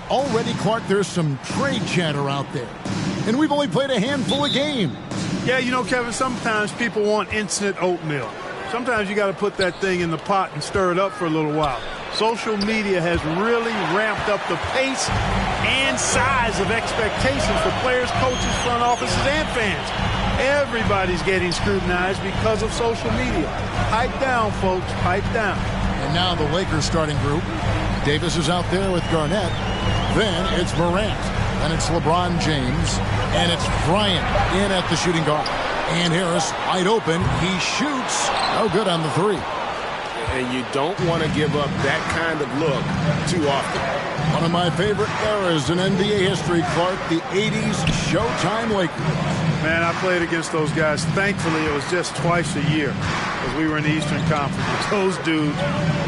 Already, Clark, there's some trade chatter out there. And we've only played a handful of games. Yeah, you know, Kevin, sometimes people want instant oatmeal. Sometimes you got to put that thing in the pot and stir it up for a little while. Social media has really ramped up the pace and size of expectations for players, coaches, front offices, and fans. Everybody's getting scrutinized because of social media. Pipe down, folks. Pipe down. And now the Lakers starting group. Davis is out there with Garnett. Then it's Morant. And it's LeBron James. And it's Bryant in at the shooting guard. And Harris wide open. He shoots. No good on the three. And you don't want to give up that kind of look too often. One of my favorite eras in NBA history, Clark, the 80s Showtime Lakers. Man, I played against those guys. Thankfully, it was just twice a year because we were in the Eastern Conference. But those dudes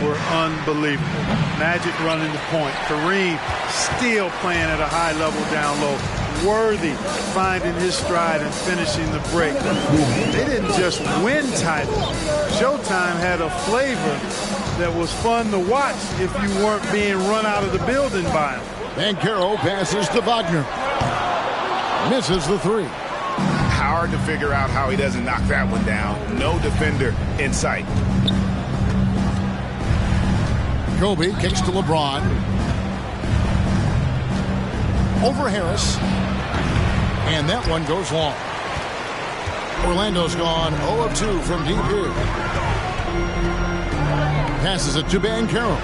were unbelievable. Magic running the point. Kareem still playing at a high level down low. Worthy finding his stride and finishing the break. They didn't just win titles. Showtime had a flavor that was fun to watch if you weren't being run out of the building by him. Banchero passes to Wagner. Misses the three. Hard to figure out how he doesn't knock that one down. No defender in sight. Kobe kicks to LeBron. Over Harris. And that one goes long. Orlando's gone 0 of 2 from deep here. Passes it to Banchero.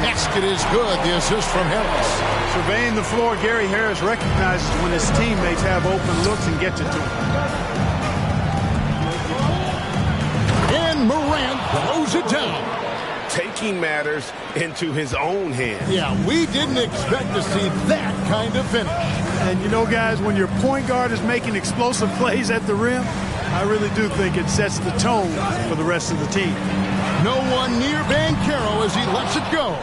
Basket is good. The assist from Harris. Surveying the floor, Gary Harris recognizes when his teammates have open looks and gets it to him. And Morant throws it down. Taking matters into his own hands. Yeah, we didn't expect to see that kind of finish. And you know, guys, when your point guard is making explosive plays at the rim, I really do think it sets the tone for the rest of the team. No one near Banchero as he lets it go.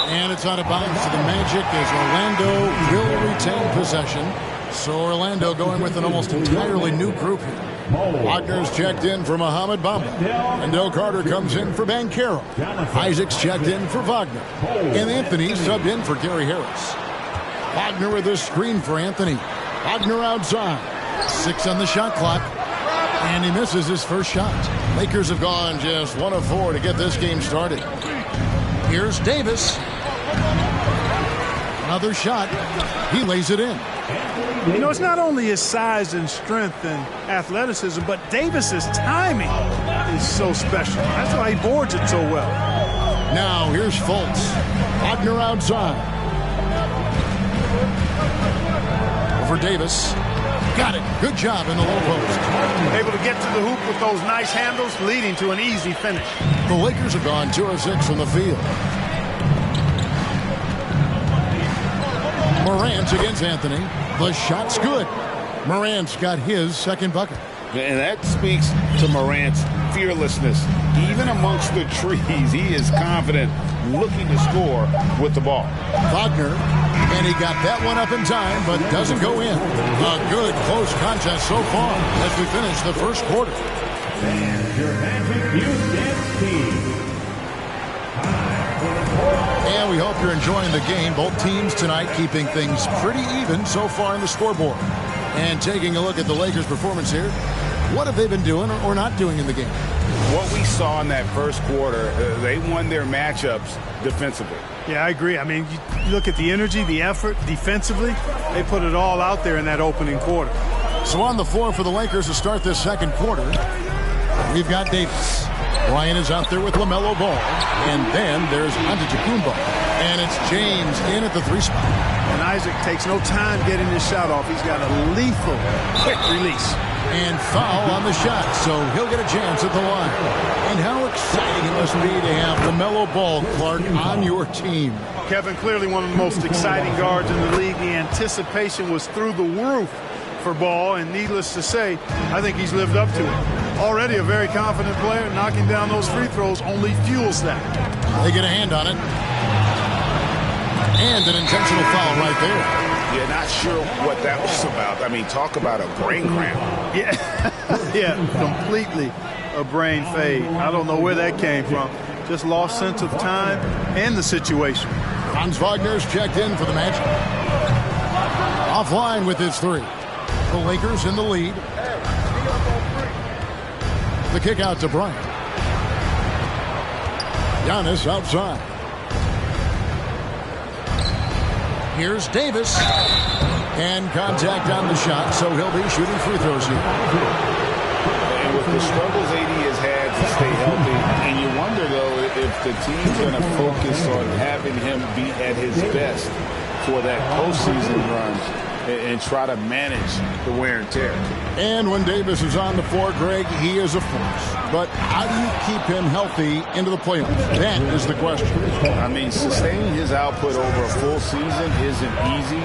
And it's out of bounds to the Magic as Orlando will retain possession. So Orlando going with an almost entirely new group here. Wagner's checked in for Mohamed Bamba. Wendell Carter comes in for Banchero. Isaac's checked in for Wagner. And Anthony subbed in for Gary Harris. Wagner with a screen for Anthony. Wagner outside. 6 on the shot clock. And he misses his first shot. Lakers have gone just 1 of 4 to get this game started. Here's Davis. Another shot. He lays it in. You know, it's not only his size and strength and athleticism, but Davis's timing is so special. That's why he boards it so well. Now here's Fultz. Wagner outside. Over Davis. Got it. Good job in the low post. Able to get to the hoop with those nice handles, leading to an easy finish. The Lakers have gone 2 of 6 from the field. Morant against Anthony. The shot's good. Morant's got his second bucket. And that speaks to Morant's fearlessness. Even amongst the trees, he is confident, looking to score with the ball. Wagner, and he got that one up in time, but doesn't go in. A good close contest so far as we finish the first quarter. And we hope you're enjoying the game. Both teams tonight keeping things pretty even so far in the scoreboard. And taking a look at the Lakers' performance here, what have they been doing or not doing in the game? What we saw in that first quarter, they won their matchups defensively. Yeah, I agree. I mean, you look at the energy, the effort defensively, they put it all out there in that opening quarter. So on the floor for the Lakers to start this second quarter, we've got Davis. Bryant is out there with LaMelo Ball. And then there's Antetokounmpo. And it's James in at the 3 spot. And Isaac takes no time getting his shot off. He's got a lethal quick release. And foul on the shot, so he'll get a chance at the line. And how exciting it must be to have LaMelo Ball, Clark, on your team. Kevin, clearly one of the most exciting guards in the league. The anticipation was through the roof for Ball, and needless to say, I think he's lived up to it. Already a very confident player. Knocking down those free throws only fuels that. They get a hand on it. And an intentional foul right there. Yeah, not sure what that was about. I mean, talk about a brain cramp. Yeah, completely a brain fade. I don't know where that came from. Just lost sense of time and the situation. Franz Wagner's checked in for the Magic. Offline with his three. The Lakers in the lead. The kick out to Bryant. Giannis outside. Here's Davis. And contact on the shot, so he'll be shooting free throws here. And with the struggles AD has had to stay healthy, and you wonder, though, if the team's going to focus on having him be at his best for that postseason run and try to manage the wear and tear. And when Davis is on the floor, Greg, he is a force. But how do you keep him healthy into the playoffs? That is the question. I mean, sustaining his output over a full season isn't easy,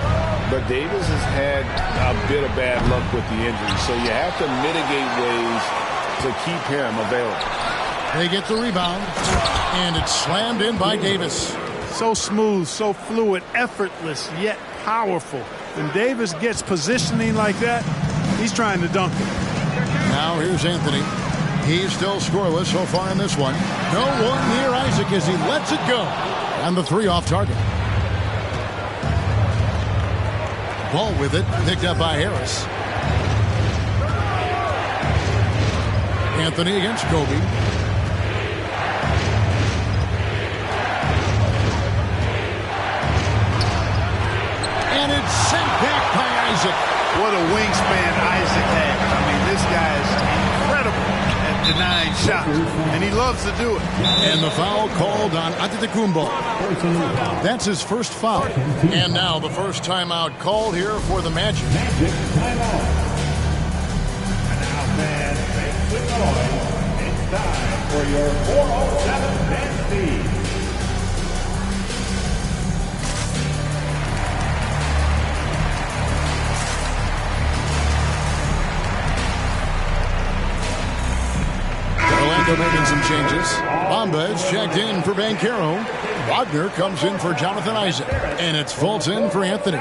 but Davis has had a bit of bad luck with the injury, so you have to mitigate ways to keep him available. They get the rebound, and it's slammed in by Davis. So smooth, so fluid, effortless, yet powerful. When Davis gets positioning like that, he's trying to dunk it. Now here's Anthony. He's still scoreless so far in this one. No one near Isaac as he lets it go. And the three off target. Ball with it, picked up by Harris. Anthony against Kobe. And it's sent back by Isaac. What a wingspan Isaac has. I mean, this guy is incredible at denying shots, and he loves to do it. And the foul called on Antetokounmpo. That's his first foul. And now the first timeout called here for the Magic. And now, fans, make some noise. It's time for your 407 dance feed. Orlando making some changes. Bamba is checked in for Banchero. Wagner comes in for Jonathan Isaac. And it's Fultz in for Anthony.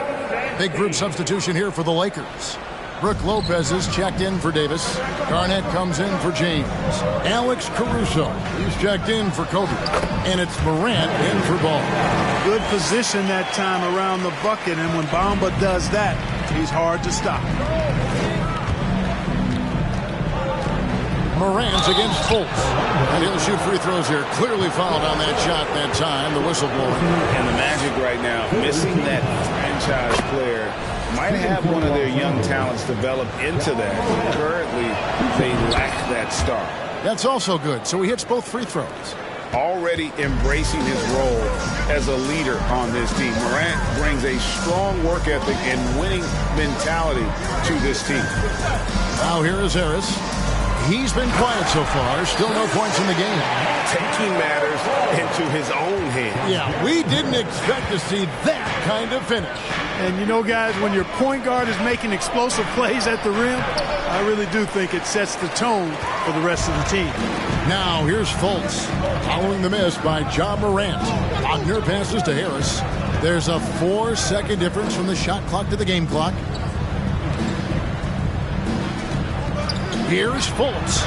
Big group substitution here for the Lakers. Brook Lopez is checked in for Davis. Garnett comes in for James. Alex Caruso, he's checked in for Kobe. And it's Morant in for Ball. Good position that time around the bucket, and when Bamba does that, he's hard to stop. Morant against Fultz. And he'll shoot free throws here. Clearly fouled on that shot that time. The whistle blowing. And the Magic right now, missing that franchise player, might have one of their young talents develop into that. Currently, they lack that star. That's also good. So he hits both free throws. Already embracing his role as a leader on this team. Morant brings a strong work ethic and winning mentality to this team. Now here is Harris. He's been quiet so far. Still no points in the game. Taking matters into his own hands. Yeah, we didn't expect to see that kind of finish. And you know, guys, when your point guard is making explosive plays at the rim, I really do think it sets the tone for the rest of the team. Now here's Fultz. Following the miss by John Morant. Wagner passes to Harris. There's a 4-second difference from the shot clock to the game clock. Here's Fultz.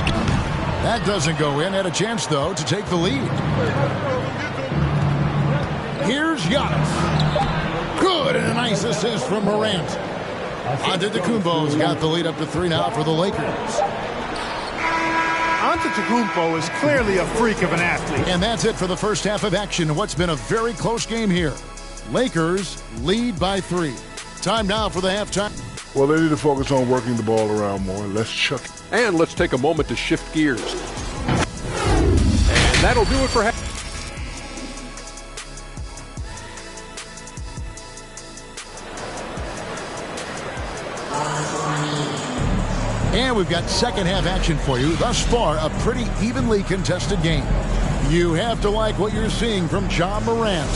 That doesn't go in. Had a chance, though, to take the lead. Here's Giannis. Good, and a nice assist from Morant. Antetokounmpo's got the lead up to 3 now for the Lakers. Antetokounmpo is clearly a freak of an athlete. And that's it for the first half of action in what's been a very close game here. Lakers lead by 3. Time now for the halftime. Well, they need to focus on working the ball around more. Let's chuck it. And let's take a moment to shift gears. And that'll do it for half. And we've got second half action for you. Thus far, a pretty evenly contested game. You have to like what you're seeing from John Morant.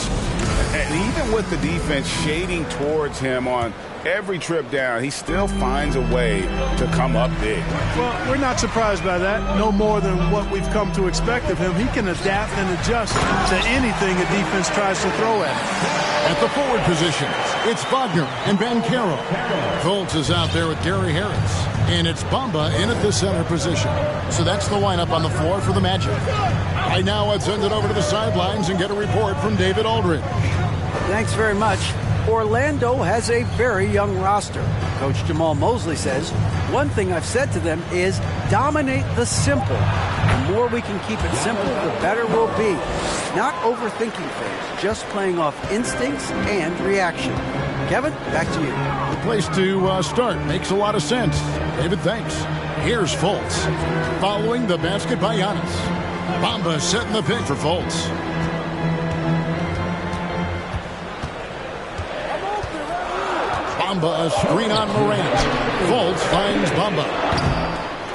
And even with the defense shading towards him on every trip down, he still finds a way to come up big. Well, we're not surprised by that. No more than what we've come to expect of him. He can adapt and adjust to anything a defense tries to throw at him. At the forward positions, it's Wagner and Banchero. Fultz is out there with Gary Harris. And it's Bamba in at the center position. So that's the lineup on the floor for the Magic. Right now, let's send it over to the sidelines and get a report from David Aldridge. Thanks very much. Orlando has a very young roster. Coach Jamal Mosley says, one thing I've said to them is dominate the simple. The more we can keep it simple, the better we'll be. Not overthinking things, just playing off instincts and reaction. Kevin, back to you. The place to start. Makes a lot of sense. David, thanks. Here's Fultz. Following the basket by Giannis. Bamba setting the pick for Fultz. Bamba, a screen on Morant. Fultz finds Bamba.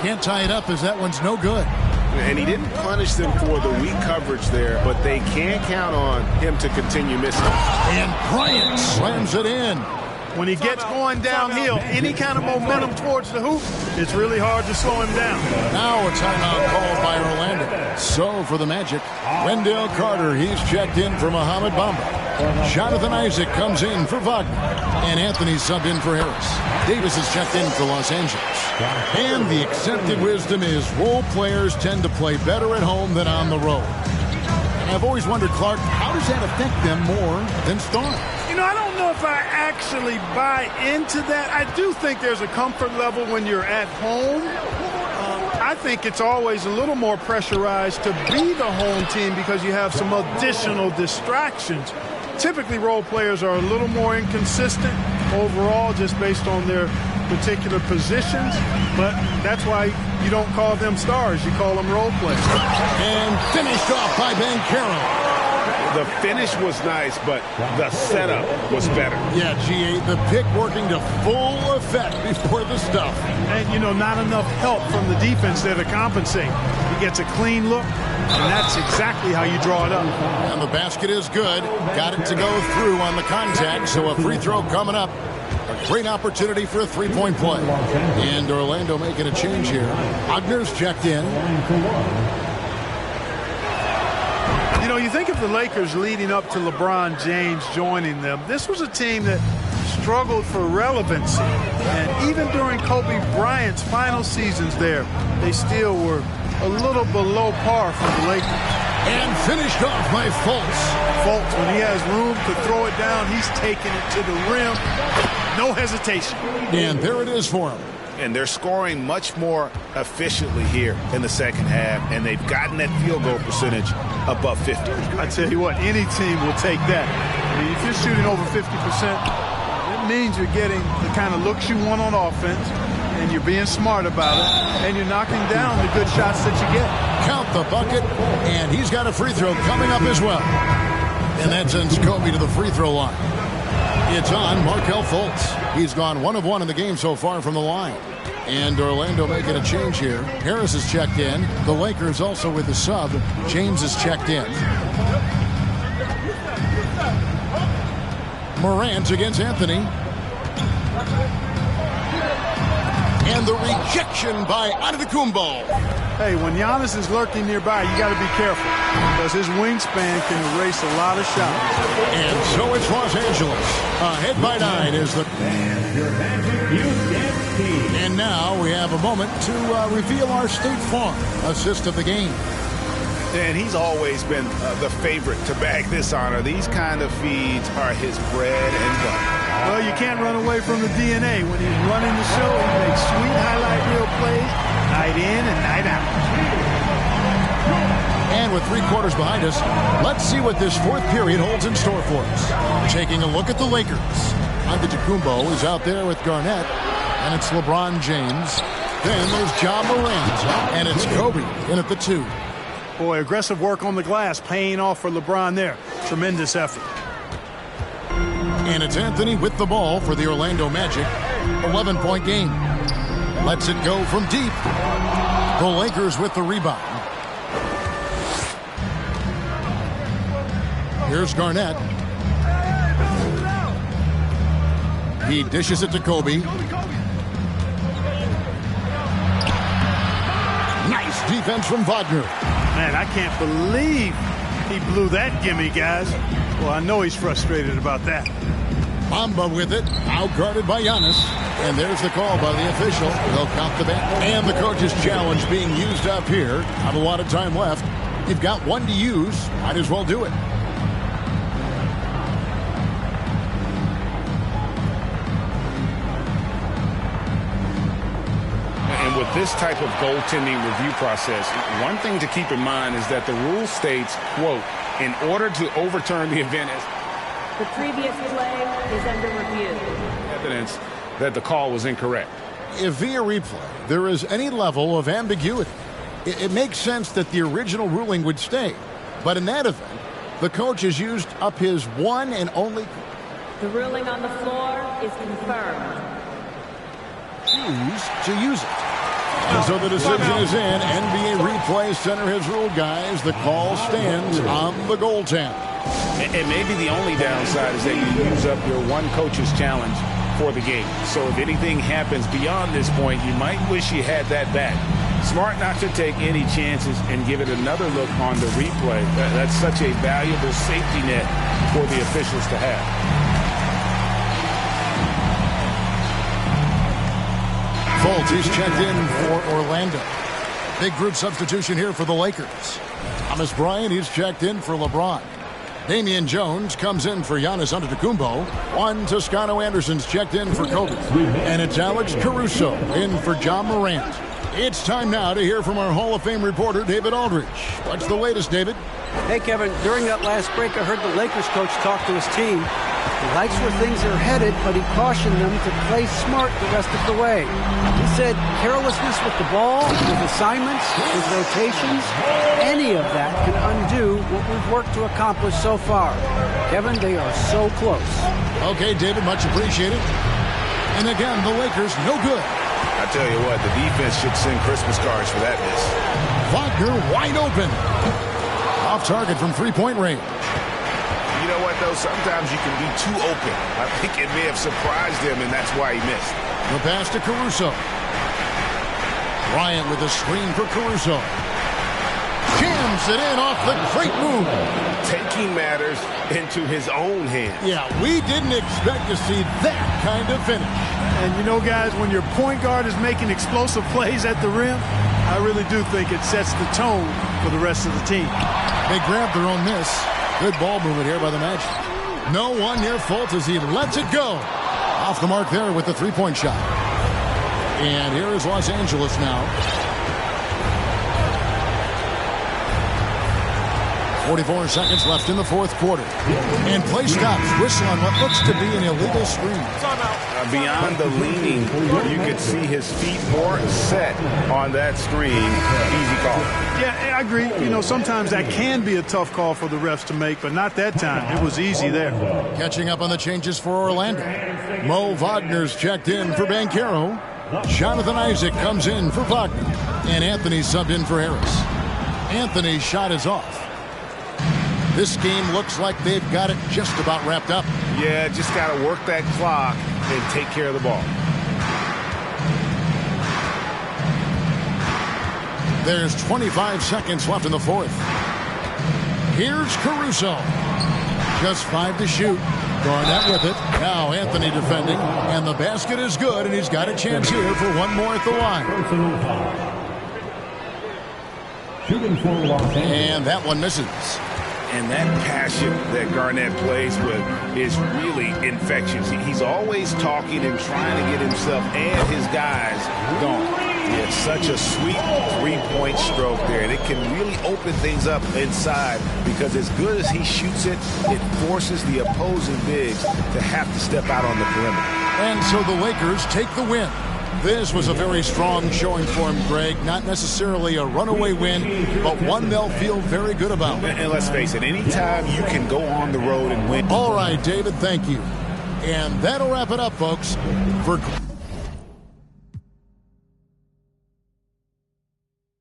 Can't tie it up as that one's no good. And he didn't punish them for the weak coverage there, but they can't count on him to continue missing. And Bryant slams it in. When he gets going downhill, any kind of momentum towards the hoop, it's really hard to slow him down. Now a timeout called by Orlando. So for the Magic, Wendell Carter, he's checked in for Mohamed Bamba. Jonathan Isaac comes in for Wagner. And Anthony subbed in for Harris. Davis is checked in for Los Angeles. And the accepted wisdom is role players tend to play better at home than on the road. And I've always wondered, Clark, how does that affect them more than stars? You know, I don't know if I actually buy into that. I do think there's a comfort level when you're at home. I think it's always a little more pressurized to be the home team because you have some additional distractions. Typically, role players are a little more inconsistent overall just based on their particular positions, but that's why you don't call them stars. You call them role players. And finished off by Banchero. The finish was nice, but the setup was better. Yeah, G8, the pick working to full effect before the stuff. And, you know, not enough help from the defense there to compensate. He gets a clean look, and that's exactly how you draw it up. And the basket is good. Got it to go through on the contact, so a free throw coming up. A great opportunity for a three-point play. And Orlando making a change here. Wagner's checked in. You know, you think of the Lakers leading up to LeBron James joining them. This was a team that struggled for relevancy. And even during Kobe Bryant's final seasons there, they still were a little below par for the Lakers. And finished off by Fultz. Fultz, when he has room to throw it down, he's taking it to the rim. No hesitation. And there it is for him. And they're scoring much more efficiently here in the second half, and they've gotten that field goal percentage above 50. I tell you what, any team will take that. I mean, if you're shooting over 50%, it means you're getting the kind of looks you want on offense, and you're being smart about it, and you're knocking down the good shots that you get. Count the bucket, and he's got a free throw coming up as well. And that sends Kobe to the free throw line. It's on Markelle Fultz. He's gone 1 of 1 in the game so far from the line. And Orlando making a change here. Harris is checked in. The Lakers also with the sub. James is checked in. Morant against Anthony. And the rejection by Antetokounmpo. Hey, when Giannis is lurking nearby, you got to be careful because his wingspan can erase a lot of shots. And so it's Los Angeles. Ahead by 9 is the... And now we have a moment to reveal our State Farm assist of the game. And he's always been the favorite to bag this honor. These kind of feeds are his bread and butter. Well, you can't run away from the DNA. When he's running the show, he makes sweet highlight reel plays night in and night out. And with 3 quarters behind us, let's see what this fourth period holds in store for us. Taking a look at the Lakers. Antetokounmpo is out there with Garnett, and it's LeBron James. Then there's Ja Morant, and it's Kobe in at the 2. Boy, aggressive work on the glass, paying off for LeBron there. Tremendous effort. And it's Anthony with the ball for the Orlando Magic. 11-point game. Lets it go from deep. The Lakers with the rebound. Here's Garnett. He dishes it to Kobe. Nice defense from Wagner. Man, I can't believe he blew that gimme, guys. Well, I know he's frustrated about that. Bamba with it, out-guarded by Giannis. And there's the call by the official. They'll count the back. And the coach's challenge being used up here. Not a lot of time left. You've got 1 to use. Might as well do it. with this type of goaltending review process, one thing to keep in mind is that the rule states, quote, in order to overturn the event, the previous play is under review. Evidence that the call was incorrect. If via replay there is any level of ambiguity, it makes sense that the original ruling would stay. But in that event, the coach has used up his one and only. The ruling on the floor is confirmed. Choose to use it. And so the decision is in. NBA Replay Center has ruled, guys. The call stands on the goaltend. And maybe the only downside is that you use up your one coach's challenge for the game. So if anything happens beyond this point, you might wish you had that back. Smart not to take any chances and give it another look on the replay. That's such a valuable safety net for the officials to have. Fultz, he's checked in for Orlando. Big group substitution here for the Lakers. Thomas Bryant, he's checked in for LeBron. Damian Jones comes in for Giannis Antetokounmpo. Juan Toscano Anderson's checked in for Kobe. And it's Alex Caruso in for John Morant. It's time now to hear from our Hall of Fame reporter, David Aldridge. What's the latest, David? Hey, Kevin, during that last break, I heard the Lakers coach talk to his team. He likes where things are headed, but he cautioned them to play smart the rest of the way. He said carelessness with the ball, with assignments, with rotations, any of that can undo what we've worked to accomplish so far. Kevin, they are so close. Okay, David, much appreciated. And again, the Lakers, no good. I tell you what, the defense should send Christmas cards for that miss. Wagner wide open. Off target from three-point range. You know what, though? Sometimes you can be too open. I think it may have surprised him, and that's why he missed. The pass to Caruso. Bryant with a screen for Caruso. Jams it in off the great move. Taking matters into his own hands. Yeah, we didn't expect to see that kind of finish. And you know, guys, when your point guard is making explosive plays at the rim, I really do think it sets the tone for the rest of the team. They grabbed their own miss. Good ball movement here by the Magic. No one near Fultz as he lets it go. Off the mark there with the three-point shot. And here is Los Angeles now. 44 seconds left in the fourth quarter. And play stops. Whistle on what looks to be an illegal screen. Beyond the leaning, you could see his feet more set on that screen. Easy call. Yeah, I agree. You know, sometimes that can be a tough call for the refs to make, but not that time. It was easy there. Catching up on the changes for Orlando. Mo Wagner's checked in for Banchero. Jonathan Isaac comes in for Wagner. And Anthony subbed in for Harris. Anthony's shot is off. This game looks like they've got it just about wrapped up. Yeah, just got to work that clock and take care of the ball. There's 25 seconds left in the fourth. Here's Caruso. Just 5 to shoot. Garnett with it. Now Anthony defending. And the basket is good, and he's got a chance here for one more at the line. And that one misses. And that passion that Garnett plays with is really infectious. He's always talking and trying to get himself and his guys going. It's such a sweet three-point stroke there, and it can really open things up inside because as good as he shoots it, it forces the opposing bigs to have to step out on the perimeter. And so the Lakers take the win. This was a very strong showing for him, Greg. Not necessarily a runaway win, but one they'll feel very good about. And let's face it, anytime you can go on the road and win. All right, David, thank you. And that'll wrap it up, folks. For